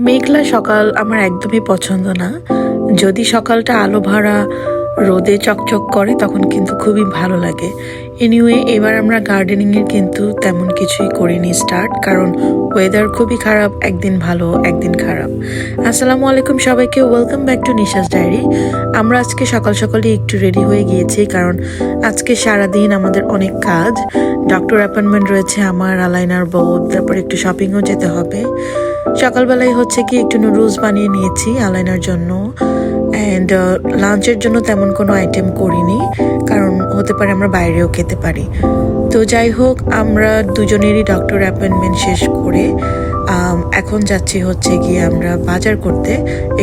মেঘলা সকাল আমার একদমই পছন্দ না। যদি সকালটা আলো ভরা রোদে চকচক করে তখন কিন্তু খুবই ভালো লাগে। এনিওয়ে এবার আমরা গার্ডেনিংয়ের কিন্তু তেমন কিছুই করিনি স্টার্ট, কারণ ওয়েদার খুবই খারাপ, একদিন ভালো একদিন খারাপ। আসসালামু আলাইকুম সবাইকে, welcome back to Nisha's diary. আমরা আজকে সকাল সকালে একটু রেডি হয়ে গিয়েছি, কারণ আজকে সারাদিন আমাদের অনেক কাজ। ডক্টর অ্যাপয়েন্টমেন্ট রয়েছে আমার, আলাইনার বউ, তারপর একটু শপিংও যেতে হবে। সকালবেলায় হচ্ছে কি একটু নুডলস বানিয়ে নিয়েছি আলাইনার জন্য, অ্যান্ড লাঞ্চের জন্য তেমন কোনো আইটেম করিনি, কারণ হতে পারে আমরা বাইরেও খেতে পারি। তো যাই হোক, আমরা দুজনেরই ডক্টর অ্যাপয়েন্টমেন্ট শেষ করে এখন যাচ্ছি হচ্ছে গিয়ে আমরা বাজার করতে,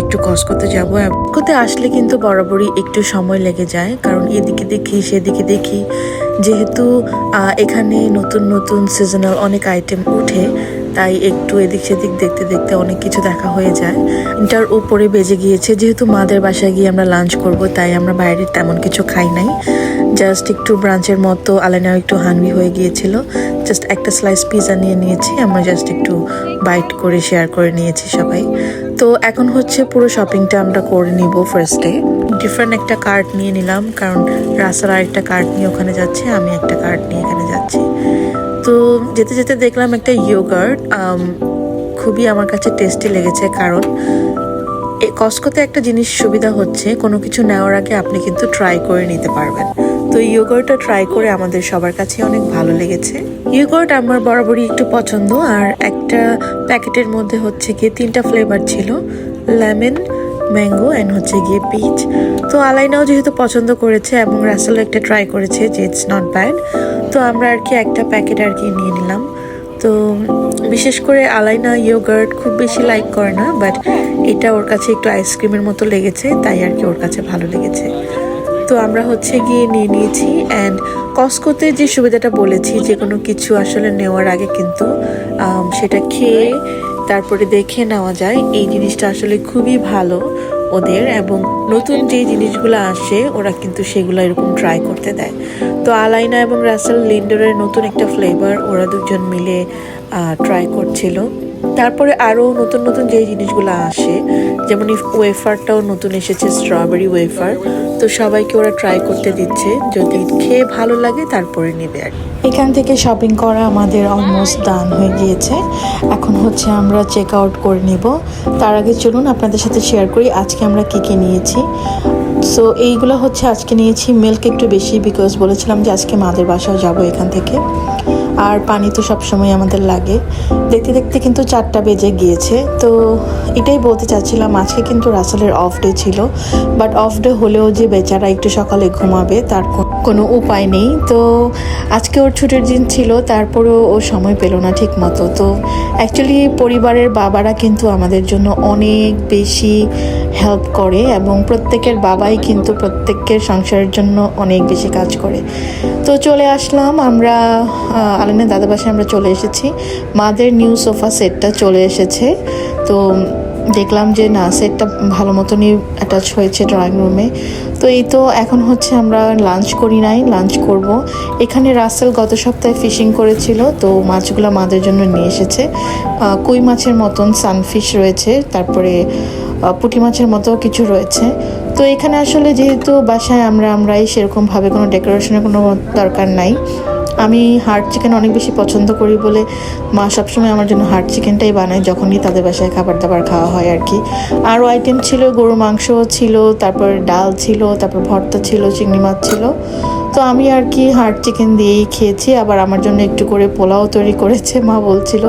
একটু কসকোতে যাবো। কসকোতে আসলে কিন্তু বরাবরই একটু সময় লেগে যায়, কারণ এদিকে দেখি সেদিকে দেখি, যেহেতু এখানে নতুন নতুন সিজনাল অনেক আইটেম উঠে, তাই একটু এদিক সেদিক দেখতে দেখতে অনেক কিছু দেখা হয়ে যায়। এটার উপরে বেজে গিয়েছে, যেহেতু মাদের বাসায় গিয়ে আমরা লাঞ্চ করব, তাই আমরা বাইরে তেমন কিছু খাই নাই। জাস্ট একটু ব্রাঞ্চের মতো, আলাইনাও একটু হাংরি হয়ে গিয়েছিল, জাস্ট একটা স্লাইস পিৎজা নিয়ে নিয়েছি আমরা, জাস্ট একটু বাইট করে শেয়ার করে নিয়েছি সবাই। তো এখন হচ্ছে পুরো শপিংটা আমরা করে নিব ফার্স্টে। ডিফারেন্ট একটা কার্ড নিয়ে নিলাম, কারণ রাস্তার আরেকটা কার্ড নিয়ে ওখানে যাচ্ছে, আমি একটা কার্ড নিয়ে এখানে যাচ্ছি। তো যেতে যেতে দেখলাম একটা ইয়োগার্ট, খুবই আমার কাছে টেস্টি লেগেছে, কারণ এই কসকোতে একটা জিনিস সুবিধা হচ্ছে, কোনো কিছু নেওয়ার আগে আপনি কিন্তু ট্রাই করে নিতে পারবেন। তো ইয়োগার্টটা ট্রাই করে আমাদের সবার কাছে অনেক ভালো লেগেছে। ইয়োগার্ট আমার বরাবরই একটু পছন্দ, আর একটা প্যাকেটের মধ্যে হচ্ছে গিয়ে 3টা ফ্লেভার ছিল, লেমন, ম্যাঙ্গো অ্যান্ড হচ্ছে গিয়ে পিচ। তো আলাইনাও যেহেতু পছন্দ করেছে এবং রাসেলও একটা ট্রাই করেছে যে ইটস নট ব্যাড, তো আমরা আর কি একটা প্যাকেট আর কি নিয়ে নিলাম। তো বিশেষ করে আলাইনা ইয়োগার্ট খুব বেশি লাইক করে না, বাট এটা ওর কাছে একটু আইসক্রিমের মতো লেগেছে, তাই আর কি ওর কাছে ভালো লেগেছে। তো আমরা হচ্ছে গিয়ে নিয়ে নিয়েছি। অ্যান্ড কসকোতে যে সুবিধাটা বলেছি, যে কোনো কিছু আসলে নেওয়ার আগে কিন্তু সেটা খেয়ে তারপরে দেখে নেওয়া যায়, এই জিনিসটা আসলে খুবই ভালো ওদের। এবং নতুন যে জিনিসগুলো আসে ওরা কিন্তু সেগুলো এরকম ট্রাই করতে দেয়। তো আলাইনা এবং রাসেল লিন্ডারের নতুন একটা ফ্লেভার ওরা দুজন মিলে ট্রাই করছিল। তারপরে আরও নতুন নতুন যে জিনিসগুলো আসে, যেমন ওয়েফারটাও নতুন এসেছে, স্ট্রবেরি ওয়েফার। তো সবাইকে ওরা ট্রাই করতে দিচ্ছে, যদি খেয়ে ভালো লাগে তারপরে নেবে। আর এখান থেকে শপিং করা আমাদের অলমোস্ট ডান হয়ে গিয়েছে, এখন হচ্ছে আমরা চেক আউট করে নিব। তার আগে চলুন আপনাদের সাথে শেয়ার করি আজকে আমরা কী কী নিয়েছি। সো এইগুলো হচ্ছে আজকে নিয়েছি মিল্ক একটু বেশি, বিকজ বলেছিলাম যে আজকে মাদের বাসায় যাব এখান থেকে। আর পানি তো সবসময় আমাদের লাগে। দেখতে দেখতে কিন্তু 4টা বেজে গিয়েছে। তো এটাই বলতে চাচ্ছিলাম, আজকে কিন্তু রাসেলের অফ ডে ছিল, বাট অফ ডে হলেও যে বেচারা একটু সকালে ঘুমাবে তার কোনো উপায় নেই। তো আজকে ওর ছুটির দিন ছিল, তারপরেও ও সময় পেল না ঠিক মতো। তো অ্যাকচুয়ালি পরিবারের বাবারা কিন্তু আমাদের জন্য অনেক বেশি হেল্প করে, এবং প্রত্যেকের বাবাই কিন্তু প্রত্যেকের সংসারের জন্য অনেক বেশি কাজ করে। তো চলে আসলাম আমরা, আলাইনার দাদা বাসায় আমরা চলে এসেছি। মাদের নিউ সোফা সেটটা চলে এসেছে। তো দেখলাম যে না, সেটটা ভালো মতনই অ্যাটাচ হয়েছে ড্রয়িং রুমে। তো এই তো এখন হচ্ছে আমরা লাঞ্চ করি নাই, লাঞ্চ করব। এখানে রাসেল গত সপ্তাহে ফিশিং করেছিল, তো মাছগুলো মাদের জন্য নিয়ে এসেছে। কই মাছের মতন সানফিশ রয়েছে, তারপরে পুঁটি মাছের মতো কিছু রয়েছে। তো এখানে আসলে যেহেতু বাসায় আমরাই সেরকমভাবে কোনো ডেকোরেশনের কোনো দরকার নাই। আমি হার্ড চিকেন অনেক বেশি পছন্দ করি বলে মা সবসময় আমার জন্য হার্ড চিকেনটাই বানায় যখনই তাদের বাসায় খাবার দাবার খাওয়া হয় আর কি। আরও আইটেম ছিল, গরুর মাংস ছিল, তারপর ডাল ছিল, তারপর ভর্তা ছিল, চিংড়ি মাছ ছিল। তো আমি আর কি হার্ড চিকেন দিয়েই খেয়েছি। আবার আমার জন্য একটু করে পোলাও তৈরি করেছে মা বলছিল,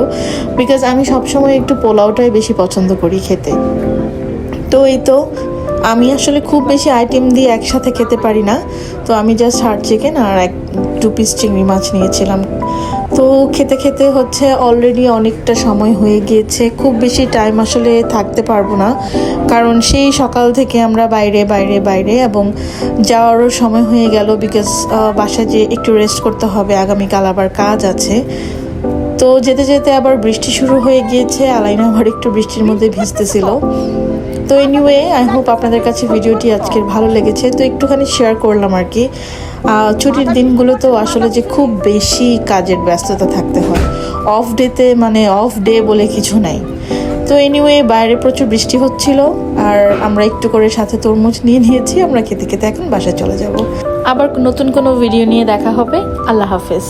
বিকজ আমি সবসময় একটু পোলাওটাই বেশি পছন্দ করি খেতে। তো এই তো আমি আসলে খুব বেশি আইটেম দিয়ে একসাথে খেতে পারি না, তো আমি জাস্ট হার্ড চিকেন আর 2 পিস চিংড়ি মাছ নিয়েছিলাম। তো খেতে খেতে হচ্ছে অলরেডি অনেকটা সময় হয়ে গিয়েছে, খুব বেশি টাইম আসলে থাকতে পারবো না, কারণ সেই সকাল থেকে আমরা বাইরে বাইরে বাইরে এবং যাওয়ারও সময় হয়ে গেল, বিকজ বাসায় যে একটু রেস্ট করতে হবে, আগামীকাল আবার কাজ আছে। তো যেতে যেতে আবার বৃষ্টি শুরু হয়ে গিয়েছে, আলাইনা আবার একটু বৃষ্টির মধ্যে ভিজতেছিল। তো এনিওয়ে, আই হোপ আপনাদের কাছে ভিডিওটি আজকের ভালো লেগেছে। তো একটুখানি শেয়ার করলাম আর কি। ছুটির দিনগুলো তো আসলে যে খুব বেশি কাজের ব্যস্ততা থাকতে হয়, অফ ডেতে মানে অফ ডে বলে কিছু নাই। তো এনিওয়ে বাইরে প্রচুর বৃষ্টি হচ্ছিল আর আমরা একটু করে সাথে তরমুজ নিয়ে নিয়েছি। আমরা খেতে খেতে এখন বাসায় চলে যাব। আবার নতুন কোনো ভিডিও নিয়ে দেখা হবে। আল্লাহ হাফেজ।